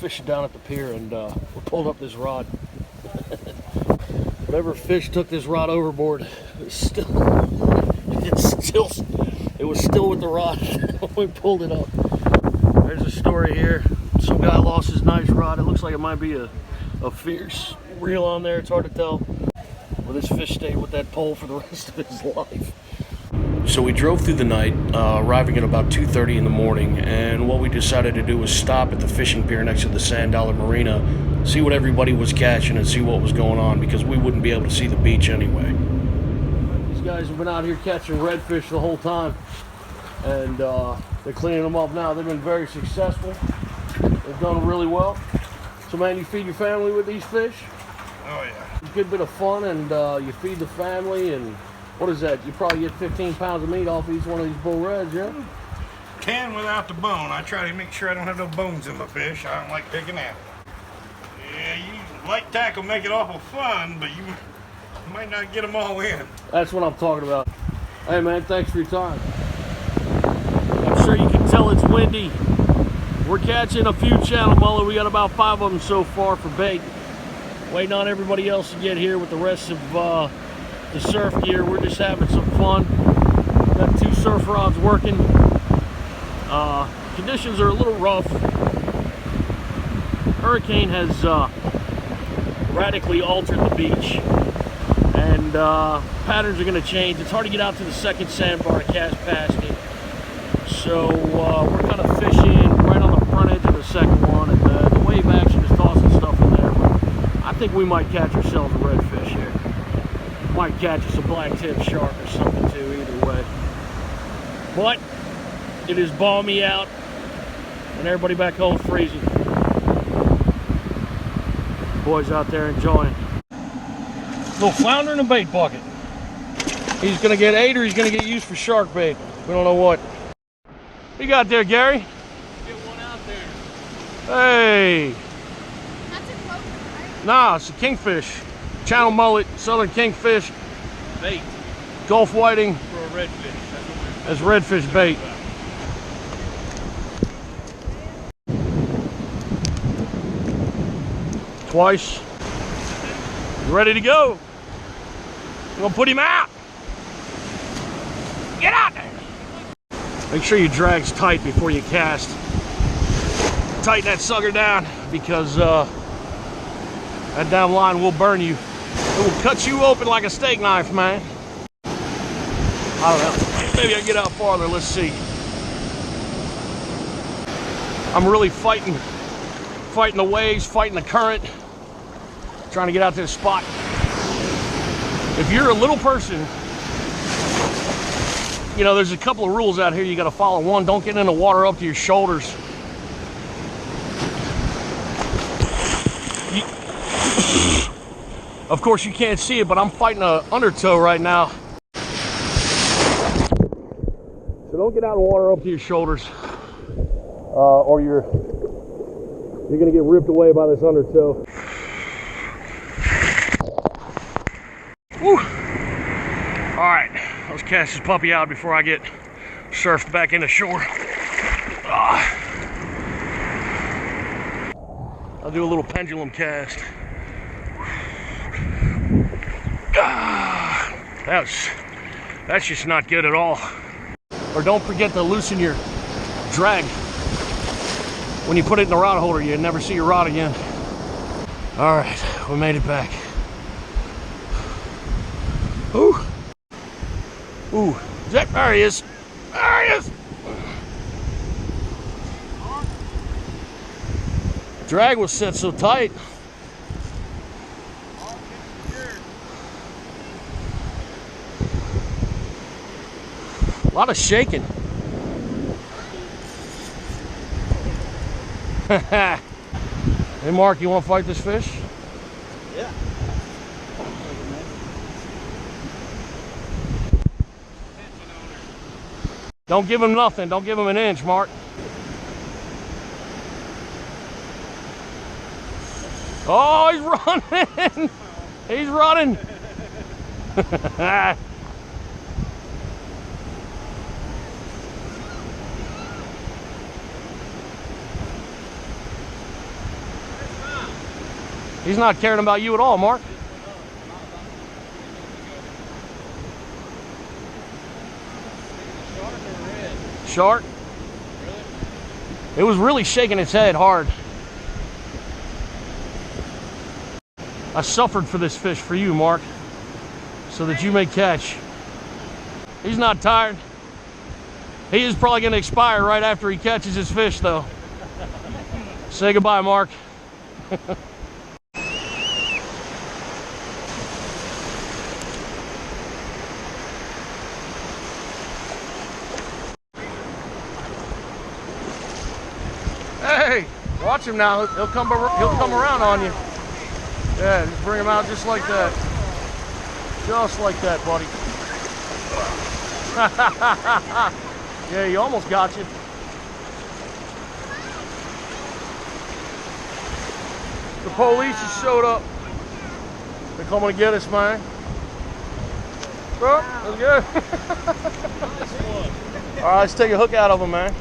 fishing down at the pier, and we pulled up this rod. Whatever fish took this rod overboard, it was still with the rod when we pulled it up. There's a story here. Some guy lost his nice rod. It looks like it might be a fierce reel on there. It's hard to tell. Well, this fish stayed with that pole for the rest of his life. So we drove through the night, arriving at about 2:30 in the morning, and what we decided to do was stop at the fishing pier next to the Sand Dollar Marina, see what everybody was catching and see what was going on, because we wouldn't be able to see the beach anyway. These guys have been out here catching redfish the whole time, and they're cleaning them up now. They've been very successful. They've done really well. So man, you feed your family with these fish? Oh yeah. A good bit of fun, and you feed the family, and what is that? You probably get 15 pounds of meat off each one of these bull reds, yeah? 10 without the bone. I try to make sure I don't have no bones in my fish. I don't like picking at them. Yeah, you light tackle make it awful fun, but you might not get them all in. That's what I'm talking about. Hey man, thanks for your time. I'm sure you can tell it's windy. We're catching a few channel mullet. We got about 5 of them so far for bait. Waiting on everybody else to get here with the rest of the surf gear. We're just having some fun. Got 2 surf rods working. Conditions are a little rough. Hurricane has radically altered the beach, and patterns are going to change. It's hard to get out to the second sandbar and cast past it. So we're kind of fishing right on the front edge of the second one, and the wave action is tossing stuff in there. But I think we might catch ourselves a redfish here. Might catch us a blacktip shark or something too, either way. But it is balmy out, and everybody back home freezing. Boys out there enjoying. Little flounder in a bait bucket. He's gonna get 8 or he's gonna get used for shark bait. We don't know what. What you got there, Gary? Get one out there. Hey. That's a clover, right? Nah, it's a kingfish. Channel mullet, southern kingfish. Bait. Gulf whiting. For a redfish. That's redfish bait. Twice. You ready to go? We're gonna put him out. Get out there. Make sure your drag's tight before you cast. Tighten that sucker down, because that down line will burn you. It will cut you open like a steak knife, man. I don't know. Maybe I can get out farther. Let's see. I'm really fighting the waves, fighting the current, trying to get out to the spot. If you're a little person, you know, there's a couple of rules out here you got to follow. One, don't get in the water up to your shoulders. Of course, you can't see it, but I'm fighting an undertow right now. So don't get out of the water up to your shoulders, or you're gonna get ripped away by this undertow. Woo! All right, let's cast this puppy out before I get surfed back into shore. I'll do a little pendulum cast. That's just not good at all. Or don't forget to loosen your drag. When you put it in the rod holder, you never see your rod again. All right, we made it back. Ooh. Ooh, there he is. There he is. Drag was set so tight. A lot of shaking. Hey Mark, you want to fight this fish? Yeah. Don't give him nothing. Don't give him an inch, Mark. Oh, he's running. He's running. He's not caring about you at all, Mark. Shark? Really? It was really shaking its head hard. I suffered for this fish for you, Mark, so that you may catch. He's not tired. He is probably going to expire right after he catches his fish, though. Say goodbye, Mark. Hey, watch him now. He'll come around on you. Yeah, just bring him out just like that. Just like that, buddy. Yeah, he almost got you. The police just showed up. They're coming to get us, man. Bro, that's good. All right, let's take a hook out of him, man.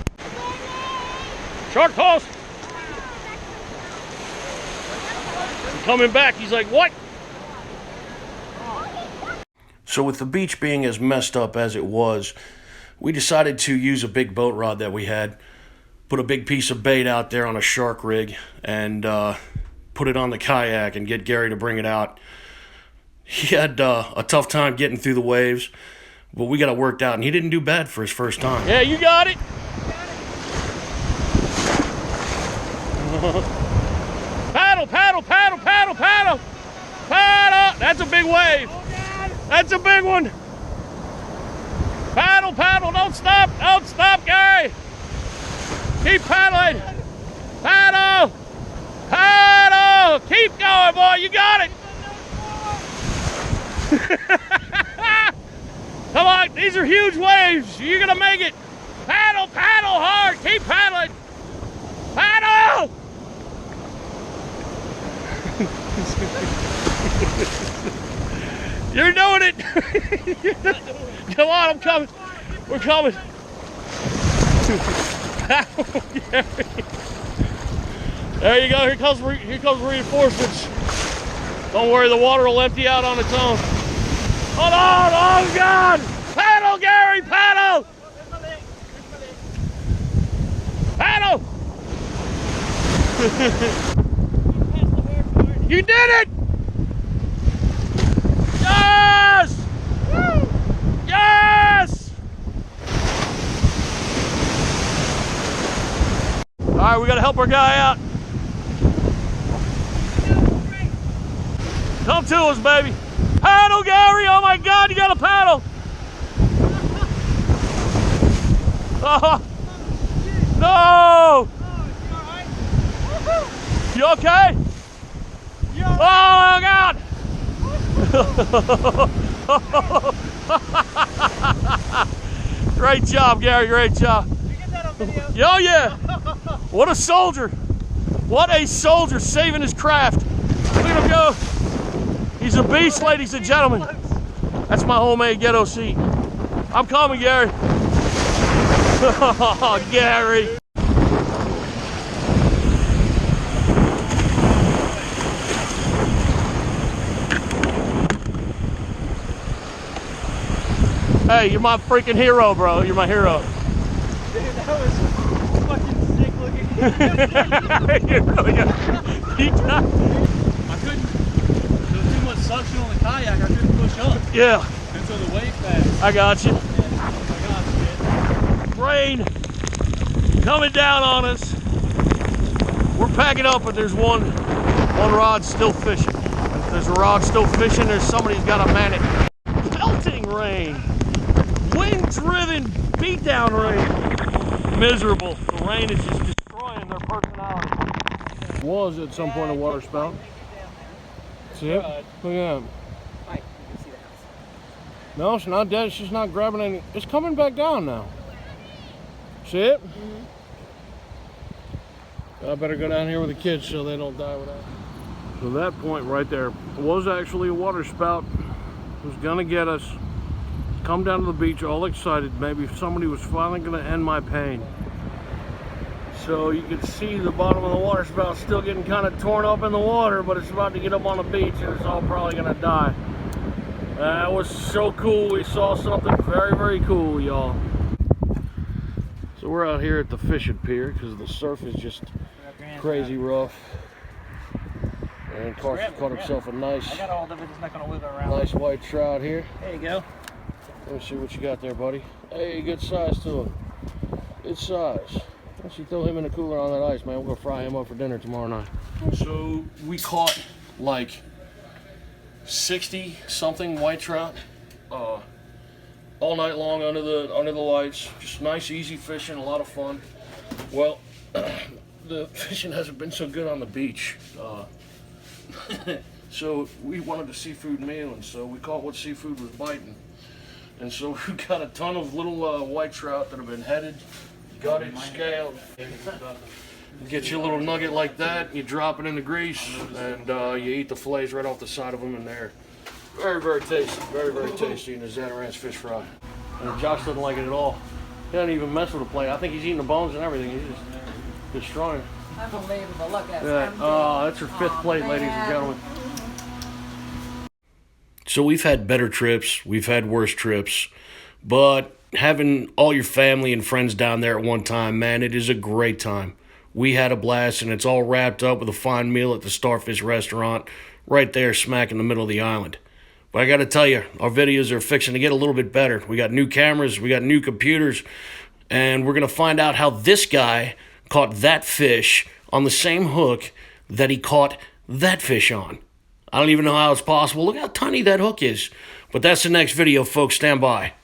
Shark toss. I'm coming back. He's like, what? So with the beach being as messed up as it was, we decided to use a big boat rod that we had, put a big piece of bait out there on a shark rig, and put it on the kayak and get Gary to bring it out. He had a tough time getting through the waves, but we got it worked out, and he didn't do bad for his first time. Yeah, you got it. Paddle, paddle, paddle, paddle, paddle, paddle. That's a big wave. That's a big one. Paddle, paddle, don't stop, Gary. Keep paddling. Paddle, paddle. Keep going, boy, you got it. Come on, these are huge waves. You're gonna make it. Paddle, paddle hard, keep paddling. Paddle. You're doing it. Come on, I'm coming. We're coming. There you go. Here comes reinforcements. Don't worry, the water will empty out on its own. Hold on! Oh God! Paddle, Gary! Paddle! Paddle! You did it! Yes! Woo! Yes! All right, we got to help our guy out. Come to us, baby. Paddle, Gary! Oh my God, you got to paddle! Oh, no! You okay? Oh God! Great job, Gary. Great job. Did you get that on video? Oh yeah! What a soldier! What a soldier, saving his craft. Look at him go! He's a beast, ladies and gentlemen. That's my homemade ghetto seat. I'm coming, Gary. Oh, Gary. Hey, you're my freaking hero, bro. You're my hero. Dude, that was fucking sick looking. You really got, I couldn't, there was too much suction on the kayak, I couldn't push up. Yeah. Until the wave passed. I got you. Oh my gosh, Rain coming down on us. We're packing up, but there's one rod still fishing. If there's a rod still fishing, there's somebody's got to man it. Pelting rain. Wind-driven beatdown rain. Miserable. The rain is just destroying their personality. Was at some point a water spout. See it? Look at that. No, it's not dead. It's just not grabbing any. It's coming back down now. See it? I better go down here with the kids so they don't die without it. So that point right there was actually a water spout. It was gonna get us. Come down to the beach all excited. Maybe somebody was finally gonna end my pain. So you can see the bottom of the water spout still getting kind of torn up in the water, but it's about to get up on the beach and it's all probably gonna die. That was so cool. We saw something very, very cool, y'all. So we're out here at the fishing pier because the surf is just crazy rough. And Carson caught himself a nice, I got all of it, it's not gonna wiggle around. nice white trout here. There you go. Let me see what you got there, buddy. Hey, good size to him. Good size. Why don't you throw him in the cooler on that ice, man? We're gonna fry him up for dinner tomorrow night. So we caught like 60 something white trout all night long under the lights. Just nice, easy fishing, a lot of fun. Well, the fishing hasn't been so good on the beach. So we wanted a seafood meal, and so we caught what seafood was biting. And so we got a ton of little white trout that have been headed, gutted, scaled. You get you a little nugget like that, you drop it in the grease, and you eat the fillets right off the side of them, and they're very, very tasty. Very, very tasty in the Zatarain's fish fry. And Josh doesn't like it at all. He doesn't even mess with the plate. I think he's eating the bones and everything. He's just destroying it. Unbelievable. Look at Yeah. Oh, that's her fifth plate, ladies and gentlemen. So we've had better trips, we've had worse trips, but having all your family and friends down there at one time, man, it is a great time. We had a blast, and it's all wrapped up with a fine meal at the Starfish restaurant right there smack in the middle of the island. But I got to tell you, our videos are fixing to get a little bit better. We got new cameras, we got new computers, and we're going to find out how this guy caught that fish on the same hook that he caught that fish on. I don't even know how it's possible. Look how tiny that hook is. But that's the next video, folks. Stand by.